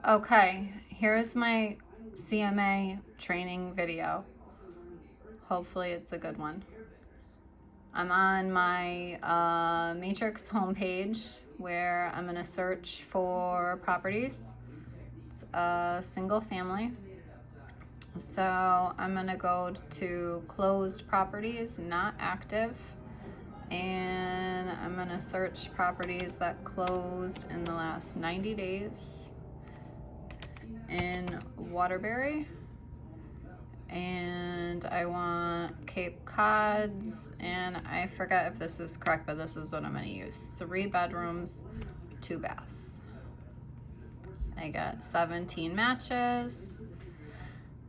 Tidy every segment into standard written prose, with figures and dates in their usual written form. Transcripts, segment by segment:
Okay, here's my CMA training video. Hopefully it's a good one. I'm on my Matrix homepage where I'm going to search for properties. It's a single family. So I'm going to go to closed properties, not active. And I'm going to search properties that closed in the last 90 days in Waterbury. And I want Cape Cods, and I forget if this is correct, but this is what I'm going to use. 3 bedrooms, 2 baths. I got 17 matches.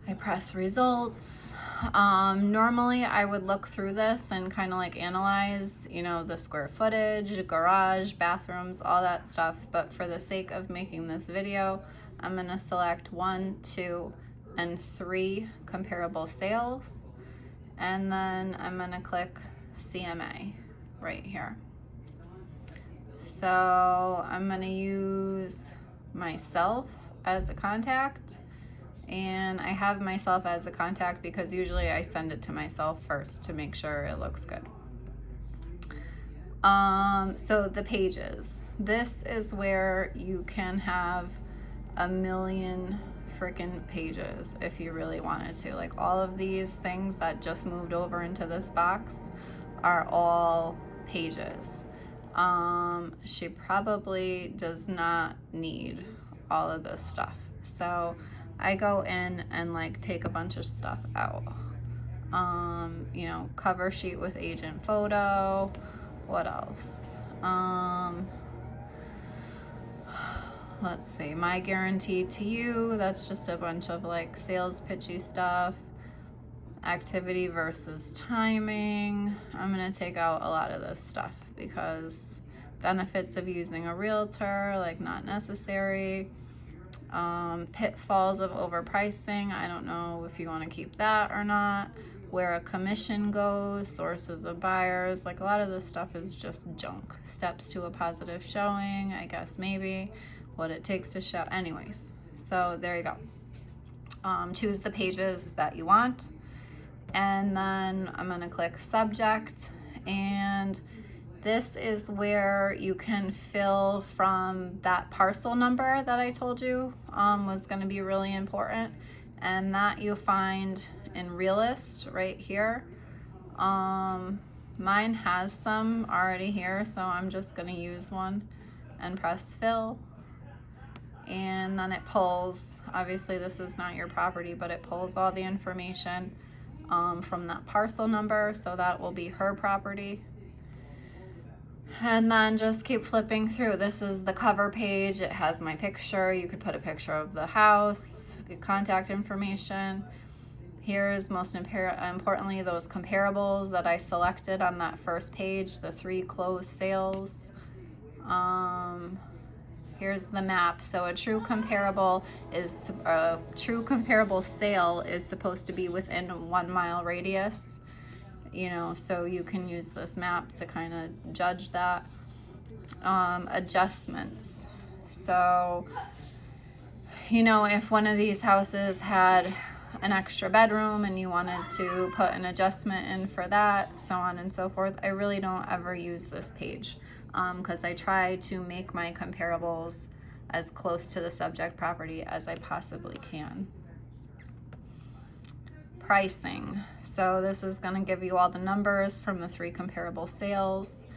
I press results. Normally I would look through this and kind of like analyze, the square footage, garage, bathrooms, all that stuff. But for the sake of making this video, I'm going to select 1, 2, and 3 comparable sales, and then I'm going to click CMA right here. So I'm going to use myself as a contact, and I have myself as a contact because usually I send it to myself first to make sure it looks good. So the pages, this is where you can have a million freaking pages if you really wanted to. Like all of these things that just moved over into this box are all pages. She probably does not need all of this stuff. So I go in and like take a bunch of stuff out. Cover sheet with agent photo. What else? Let's see, my guarantee to you, that's just a bunch of like sales pitchy stuff. Activity versus timing. I'm going to take out a lot of this stuff because benefits of using a realtor, like not necessary. Pitfalls of overpricing. I don't know if you want to keep that or not. Where a commission goes, sources of buyers, like a lot of this stuff is just junk. Steps to a positive showing, I guess maybe. What it takes to show. Anyways, so there you go. Choose the pages that you want, and then I'm going to click subject, and this is where you can fill from that parcel number that I told you was going to be really important, and that you find in Realist right here. Mine has some already here, so I'm just going to use one and press fill. And then it pulls, obviously this is not your property, but it pulls all the information from that parcel number, so that will be her property. And then just keep flipping through. This is the cover page. It has my picture. You could put a picture of the house, your contact information. Here's most importantly those comparables that I selected on that first page, the 3 closed sales. Here's the map. So a true comparable sale is supposed to be within a 1 mile radius, so you can use this map to kind of judge that. Adjustments. So, if one of these houses had an extra bedroom and you wanted to put an adjustment in for that, so on and so forth, I really don't ever use this page. Because I try to make my comparables as close to the subject property as I possibly can. Pricing. So this is going to give you all the numbers from the 3 comparable sales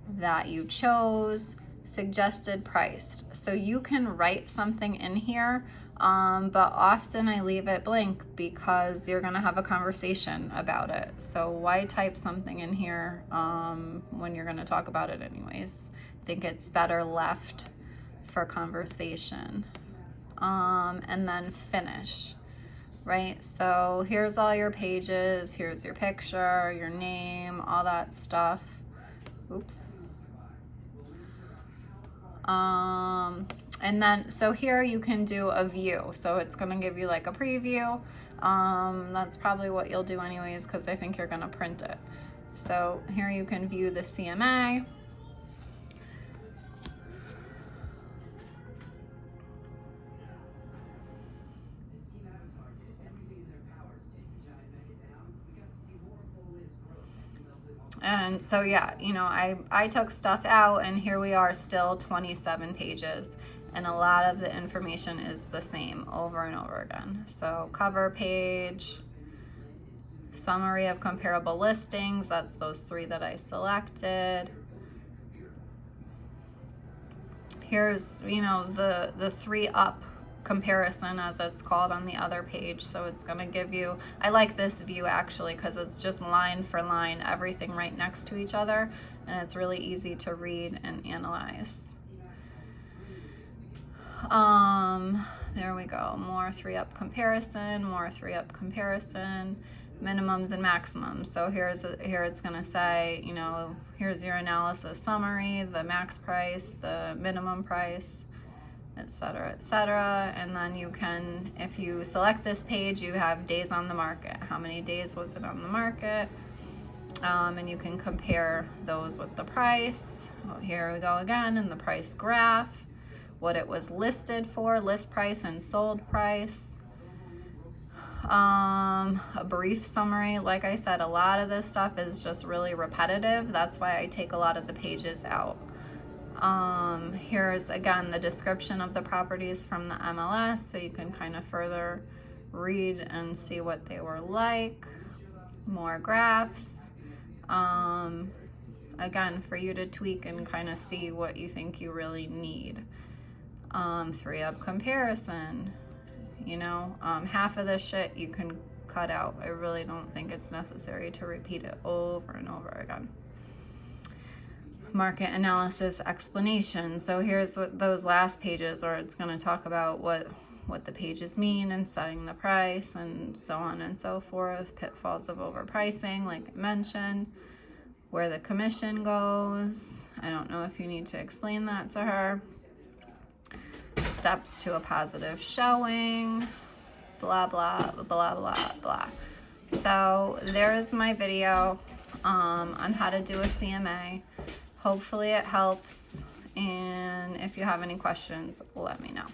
that you chose. Suggested price. So you can write something in here, but often I leave it blank because you're going to have a conversation about it. So why type something in here when you're going to talk about it anyways? I think it's better left for conversation. And then finish, right? So here's all your pages. Here's your picture, your name, all that stuff. Oops. And then, so here you can do a view. So it's going to give you like a preview. That's probably what you'll do anyways, because I think you're going to print it. So here you can view the CMA. And so yeah, you know, I took stuff out, and here we are still 27 pages, and a lot of the information is the same over and over again. So cover page, summary of comparable listings, that's those 3 that I selected. Here's, you know, the 3-up comparison, as it's called, on the other page. So it's going to give you, I like this view actually because it's just line for line, everything right next to each other, and it's really easy to read and analyze. There we go, more 3-up comparison, more 3-up comparison, minimums and maximums. So here it's going to say, you know, here's your analysis summary, the max price, the minimum price, etc., etc. And then you can, if you select this page, you have days on the market. How many days was it on the market? And you can compare those with the price. Oh, here we go again in the price graph, what it was listed for, list price and sold price. A brief summary. Like I said, a lot of this stuff is just really repetitive. That's why I take a lot of the pages out. Here's again the description of the properties from the MLS, so you can kind of further read and see what they were like. More graphs. Again, for you to tweak and kind of see what you think you really need. 3-up comparison. You know, half of this shit you can cut out. I really don't think it's necessary to repeat it over and over again. Market analysis explanation. So here's what those last pages, or it's going to talk about what the pages mean and setting the price and so on and so forth. Pitfalls of overpricing, like I mentioned. Where the commission goes. I don't know if you need to explain that to her. Steps to a positive showing, blah, blah, blah, blah, blah. So there's my video on how to do a CMA. Hopefully it helps, and if you have any questions, let me know.